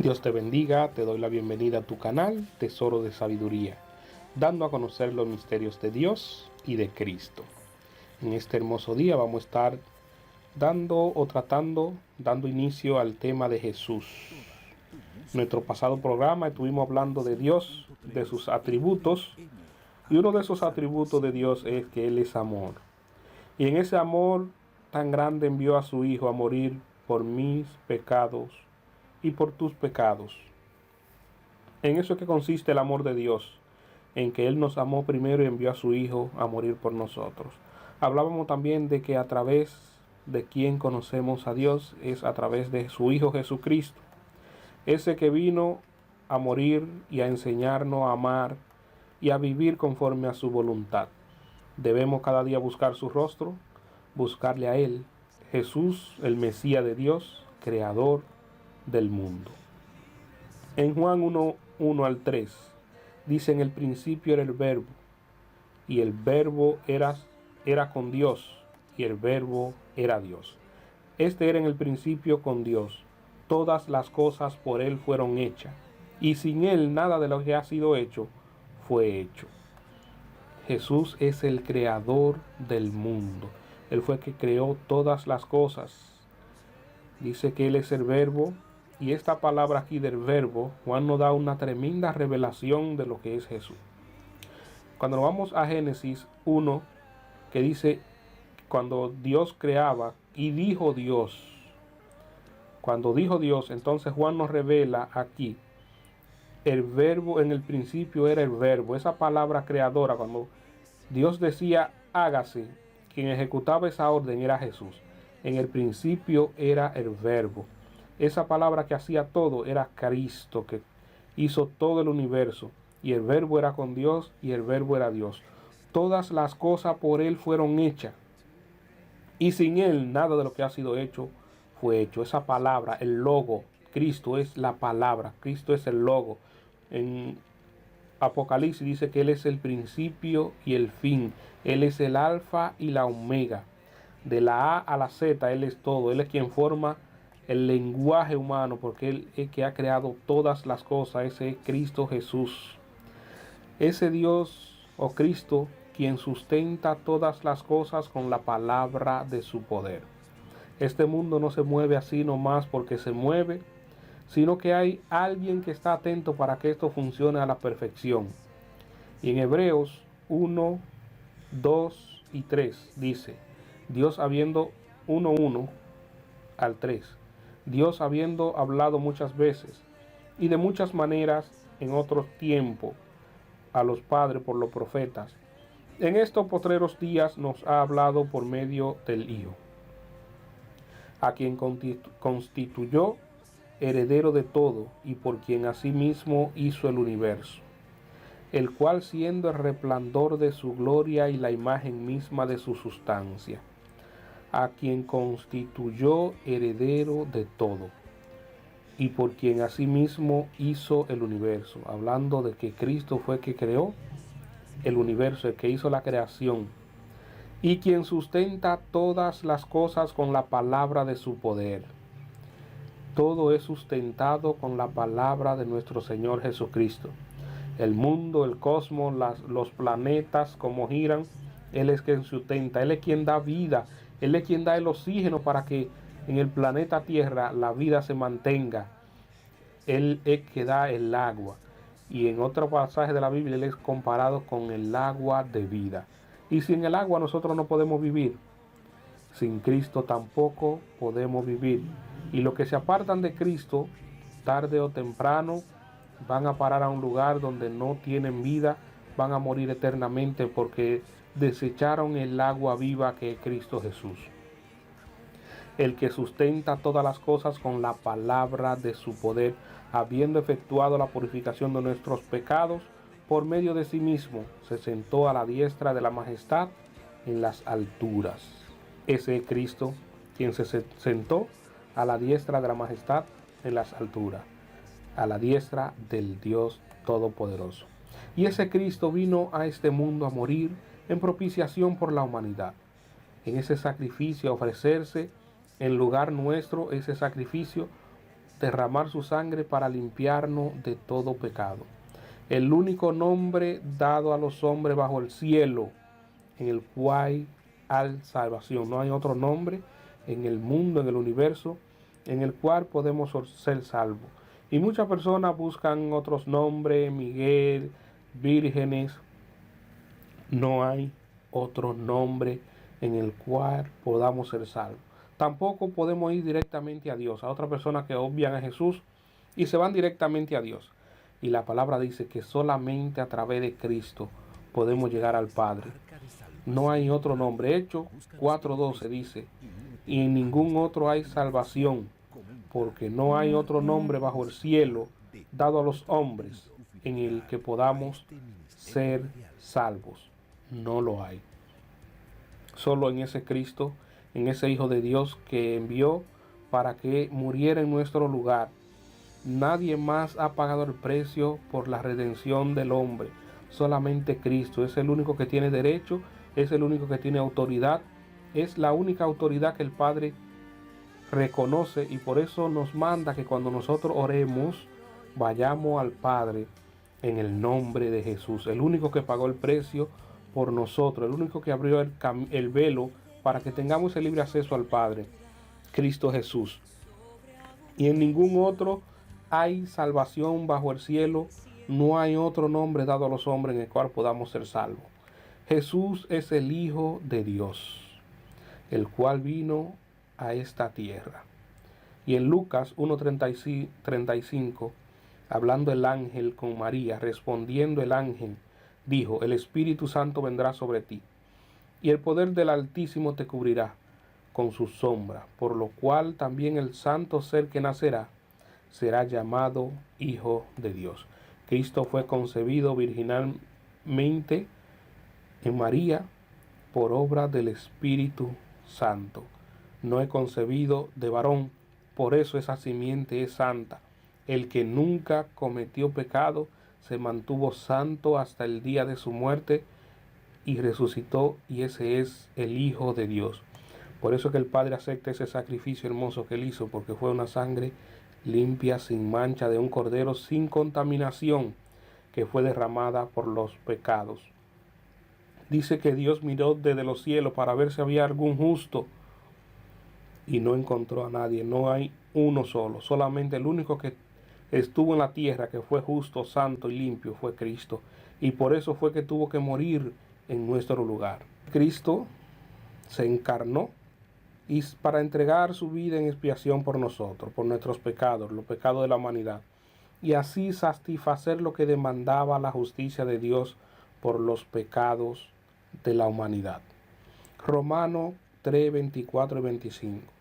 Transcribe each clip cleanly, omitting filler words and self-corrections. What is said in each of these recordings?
Dios te bendiga, te doy la bienvenida a tu canal Tesoro de Sabiduría, dando a conocer los misterios de Dios y de Cristo. En este hermoso día vamos a estar dando inicio al tema de Jesús. En nuestro pasado programa estuvimos hablando de Dios, de sus atributos, y uno de esos atributos de Dios es que Él es amor. Y en ese amor tan grande envió a su Hijo a morir por mis pecados y por tus pecados. En eso es que consiste el amor de Dios, en que Él nos amó primero y envió a su Hijo a morir por nosotros. Hablábamos también de que a través de quien conocemos a Dios es a través de su Hijo Jesucristo, ese que vino a morir y a enseñarnos a amar y a vivir conforme a su voluntad. Debemos cada día buscar su rostro, buscarle a Él, Jesús, el Mesías de Dios, creador del mundo. En Juan 1 al 3 dice: en el principio era el Verbo, y el Verbo era con Dios, y el Verbo era Dios. Este era en el principio con Dios. Todas las cosas por Él fueron hechas, y sin Él nada de lo que ha sido hecho fue hecho. Jesús es el creador del mundo. Él fue el que creó todas las cosas. Dice que Él es el Verbo. Y esta palabra aquí del Verbo, Juan nos da una tremenda revelación de lo que es Jesús. Cuando nos vamos a Génesis 1, que dice, cuando Dios creaba y dijo Dios. Cuando dijo Dios, entonces Juan nos revela aquí, el Verbo en el principio era el Verbo. Esa palabra creadora, cuando Dios decía hágase, quien ejecutaba esa orden era Jesús. En el principio era el Verbo. Esa palabra que hacía todo era Cristo, que hizo todo el universo. Y el Verbo era con Dios y el Verbo era Dios. Todas las cosas por Él fueron hechas. Y sin Él nada de lo que ha sido hecho fue hecho. Esa palabra, el logo, Cristo es la palabra, Cristo es el logo. En Apocalipsis dice que Él es el principio y el fin. Él es el alfa y la omega. De la A a la Z Él es todo. Él es quien forma el lenguaje humano, porque Él es que ha creado todas las cosas. Ese es Cristo Jesús. Ese Dios o Cristo quien sustenta todas las cosas con la palabra de su poder. Este mundo no se mueve así nomás porque se mueve, sino que hay alguien que está atento para que esto funcione a la perfección. Y en Hebreos 1, 2 y 3 dice, Dios habiendo 1 al 3, Dios habiendo hablado muchas veces y de muchas maneras en otros tiempos a los padres por los profetas, en estos postreros días nos ha hablado por medio del Hijo, a quien constituyó heredero de todo y por quien asimismo hizo el universo, el cual siendo el resplandor de su gloria y la imagen misma de su sustancia, a quien constituyó heredero de todo y por quien asimismo hizo el universo. Hablando de que Cristo fue el que creó el universo, el que hizo la creación, y quien sustenta todas las cosas con la palabra de su poder. Todo es sustentado con la palabra de nuestro Señor Jesucristo. El mundo, el cosmos, los planetas, como giran, Él es quien sustenta, Él es quien da vida, Él es quien da el oxígeno para que en el planeta Tierra la vida se mantenga. Él es quien da el agua. Y en otro pasaje de la Biblia Él es comparado con el agua de vida. Y sin el agua nosotros no podemos vivir. Sin Cristo tampoco podemos vivir. Y los que se apartan de Cristo, tarde o temprano, van a parar a un lugar donde no tienen vida, van a morir eternamente porque desecharon el agua viva que es Cristo Jesús. El que sustenta todas las cosas con la palabra de su poder, habiendo efectuado la purificación de nuestros pecados, por medio de sí mismo, se sentó a la diestra de la majestad en las alturas. Ese es Cristo, quien se sentó a la diestra de la majestad en las alturas, a la diestra del Dios Todopoderoso. Y ese Cristo vino a este mundo a morir en propiciación por la humanidad. En ese sacrificio, a ofrecerse en lugar nuestro, ese sacrificio derramar su sangre para limpiarnos de todo pecado. El único nombre dado a los hombres bajo el cielo en el cual hay salvación. No hay otro nombre en el mundo, en el universo, en el cual podemos ser salvos. Y muchas personas buscan otros nombres, Miguel, vírgenes. No hay otro nombre en el cual podamos ser salvos. Tampoco podemos ir directamente a Dios, a otras personas que obvian a Jesús y se van directamente a Dios. Y la palabra dice que solamente a través de Cristo podemos llegar al Padre. No hay otro nombre. Hechos 4:12 dice, y en ningún otro hay salvación, porque no hay otro nombre bajo el cielo dado a los hombres en el que podamos ser salvos. No lo hay. Solo en ese Cristo, en ese Hijo de Dios que envió para que muriera en nuestro lugar. Nadie más ha pagado el precio por la redención del hombre. Solamente Cristo es el único que tiene derecho, es el único que tiene autoridad, es la única autoridad que el Padre reconoce, y por eso nos manda que cuando nosotros oremos, vayamos al Padre en el nombre de Jesús, el único que pagó el precio por nosotros, el único que abrió el velo para que tengamos el libre acceso al Padre, Cristo Jesús. Y en ningún otro hay salvación bajo el cielo, no hay otro nombre dado a los hombres en el cual podamos ser salvos. Jesús es el Hijo de Dios, el cual vino a esta tierra. Y en Lucas 1:35, hablando el ángel con María, respondiendo el ángel, dijo, el Espíritu Santo vendrá sobre ti, y el poder del Altísimo te cubrirá con su sombra, por lo cual también el santo ser que nacerá será llamado Hijo de Dios. Cristo fue concebido virginalmente en María por obra del Espíritu Santo. No es concebido de varón, por eso esa simiente es santa. El que nunca cometió pecado se mantuvo santo hasta el día de su muerte y resucitó, y ese es el Hijo de Dios. Por eso que el Padre acepta ese sacrificio hermoso que él hizo, porque fue una sangre limpia, sin mancha, de un cordero sin contaminación, que fue derramada por los pecados. Dice que Dios miró desde los cielos para ver si había algún justo y no encontró a nadie. No hay uno solo. Solamente el único que estuvo en la tierra que fue justo, santo y limpio fue Cristo. Y por eso fue que tuvo que morir en nuestro lugar. Cristo se encarnó y para entregar su vida en expiación por nosotros, por nuestros pecados, los pecados de la humanidad, y así satisfacer lo que demandaba la justicia de Dios por los pecados de la humanidad. Romanos 3, 24 y 25.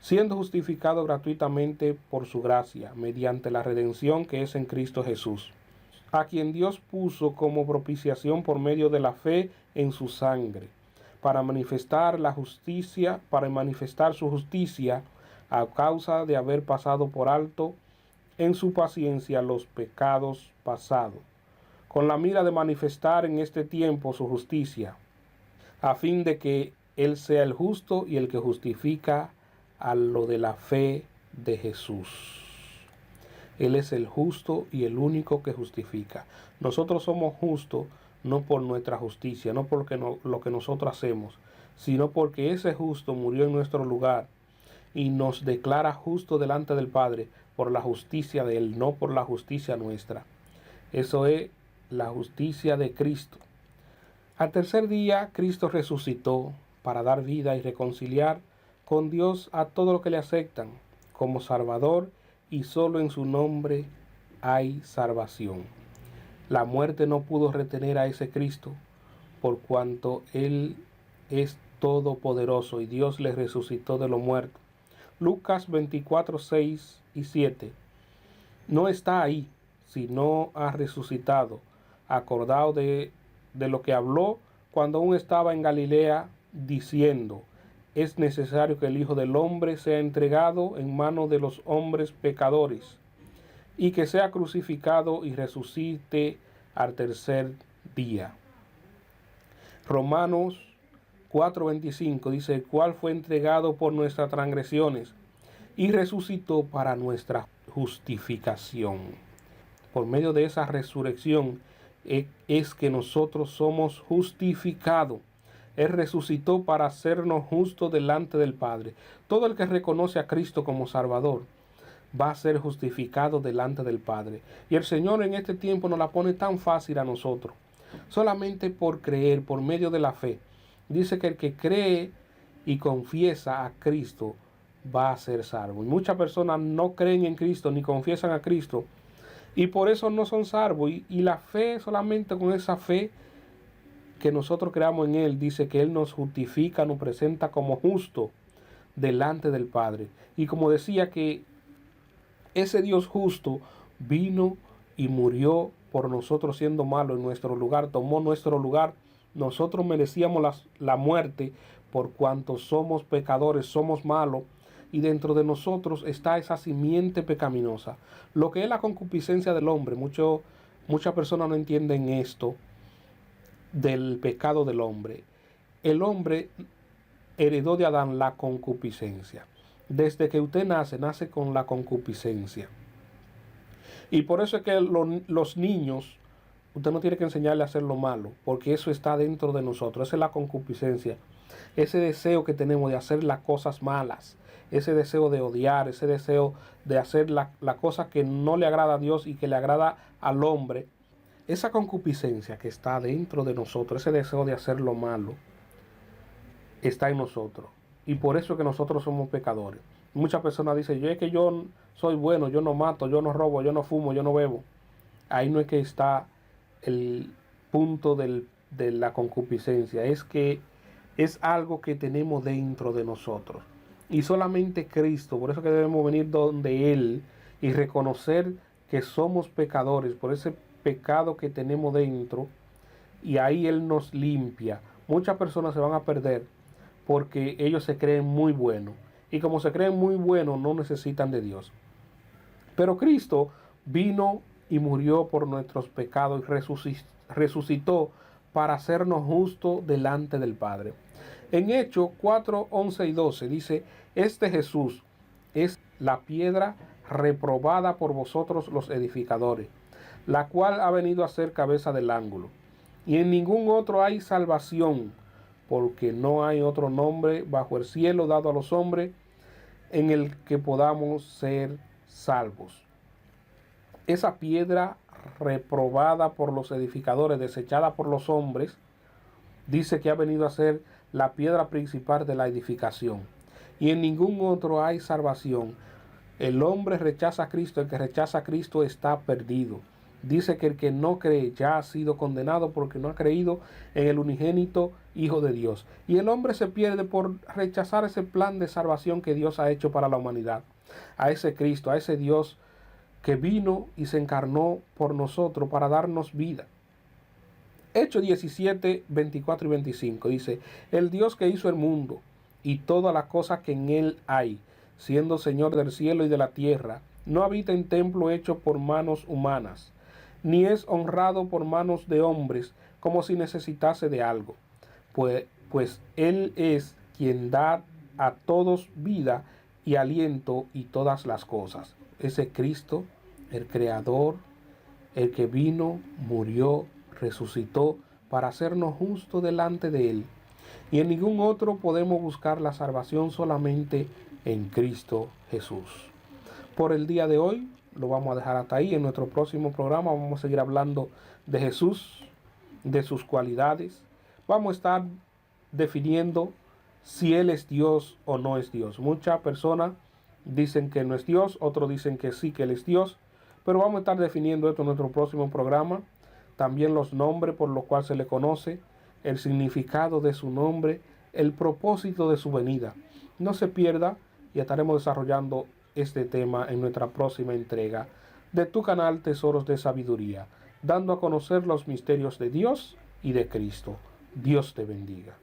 Siendo justificado gratuitamente por su gracia, mediante la redención que es en Cristo Jesús, a quien Dios puso como propiciación por medio de la fe en su sangre, para manifestar su justicia a causa de haber pasado por alto en su paciencia los pecados pasados, con la mira de manifestar en este tiempo su justicia, a fin de que Él sea el justo y el que justifica a lo de la fe de Jesús. Él es el justo y el único que justifica. Nosotros somos justos no por nuestra justicia, no por lo que nosotros hacemos, sino porque ese justo murió en nuestro lugar y nos declara justo delante del Padre por la justicia de Él, no por la justicia nuestra. Eso es la justicia de Cristo. Al tercer día, Cristo resucitó para dar vida y reconciliar con Dios a todos los que le aceptan como Salvador, y solo en su nombre hay salvación. La muerte no pudo retener a ese Cristo, por cuanto Él es todopoderoso y Dios le resucitó de los muertos. Lucas 24, 6 y 7. No está ahí, sino ha resucitado. Acordado de lo que habló cuando aún estaba en Galilea, diciendo, es necesario que el Hijo del Hombre sea entregado en manos de los hombres pecadores, y que sea crucificado y resucite al tercer día. Romanos 4:25 dice, el cual fue entregado por nuestras transgresiones y resucitó para nuestra justificación. Por medio de esa resurrección es que nosotros somos justificados. Él resucitó para hacernos justos delante del Padre. Todo el que reconoce a Cristo como Salvador va a ser justificado delante del Padre. Y el Señor en este tiempo nos la pone tan fácil a nosotros. Solamente por creer, por medio de la fe. Dice que el que cree y confiesa a Cristo va a ser salvo. Y muchas personas no creen en Cristo ni confiesan a Cristo y por eso no son salvos. Y la fe, solamente con esa fe que nosotros creamos en Él, dice que Él nos justifica, nos presenta como justo delante del Padre. Y como decía, que ese Dios justo vino y murió por nosotros siendo malo en nuestro lugar, tomó nuestro lugar. Nosotros merecíamos la muerte por cuanto somos pecadores, somos malos, y dentro de nosotros está esa simiente pecaminosa. Lo que es la concupiscencia del hombre, muchas personas no entienden esto del pecado del hombre. El hombre heredó de Adán la concupiscencia. Desde que usted nace con la concupiscencia. Y por eso es que los niños, usted no tiene que enseñarle a hacer lo malo, porque eso está dentro de nosotros. Esa es la concupiscencia. Ese deseo que tenemos de hacer las cosas malas, ese deseo de odiar, ese deseo de hacer la cosa que no le agrada a Dios y que le agrada al hombre. Esa concupiscencia que está dentro de nosotros, ese deseo de hacer lo malo, está en nosotros. Y por eso es que nosotros somos pecadores. Muchas personas dicen, es que yo soy bueno, yo no mato, yo no robo, yo no fumo, yo no bebo. Ahí no es que está el punto de la concupiscencia. Es que es algo que tenemos dentro de nosotros. Y solamente Cristo, por eso que debemos venir donde Él y reconocer que somos pecadores por ese pecado que tenemos dentro, y ahí Él nos limpia. Muchas personas se van a perder porque ellos se creen muy buenos, y como se creen muy buenos no necesitan de Dios. Pero Cristo vino y murió por nuestros pecados y resucitó para hacernos justos delante del Padre. En Hechos 4, 11 y 12 dice, este Jesús es la piedra reprobada por vosotros los edificadores, la cual ha venido a ser cabeza del ángulo. Y en ningún otro hay salvación, porque no hay otro nombre bajo el cielo dado a los hombres en el que podamos ser salvos. Esa piedra reprobada por los edificadores, desechada por los hombres, dice que ha venido a ser la piedra principal de la edificación. Y en ningún otro hay salvación. El hombre rechaza a Cristo, el que rechaza a Cristo está perdido. Dice que el que no cree ya ha sido condenado porque no ha creído en el unigénito Hijo de Dios. Y el hombre se pierde por rechazar ese plan de salvación que Dios ha hecho para la humanidad. A ese Cristo, a ese Dios que vino y se encarnó por nosotros para darnos vida. Hechos 17, 24 y 25 dice, el Dios que hizo el mundo y todas las cosas que en él hay, siendo Señor del cielo y de la tierra, no habita en templo hecho por manos humanas, ni es honrado por manos de hombres como si necesitase de algo, pues Él es quien da a todos vida y aliento y todas las cosas. Ese Cristo, el Creador, el que vino, murió, resucitó para hacernos justos delante de Él. Y en ningún otro podemos buscar la salvación, solamente en Cristo Jesús. Por el día de hoy lo vamos a dejar hasta ahí. En nuestro próximo programa vamos a seguir hablando de Jesús, de sus cualidades. Vamos a estar definiendo si Él es Dios o no es Dios. Muchas personas dicen que no es Dios, otros dicen que sí, que Él es Dios. Pero vamos a estar definiendo esto en nuestro próximo programa. También los nombres por los cuales se le conoce, el significado de su nombre, el propósito de su venida. No se pierda y estaremos desarrollando este tema en nuestra próxima entrega de tu canal Tesoros de Sabiduría, dando a conocer los misterios de Dios y de Cristo. Dios te bendiga.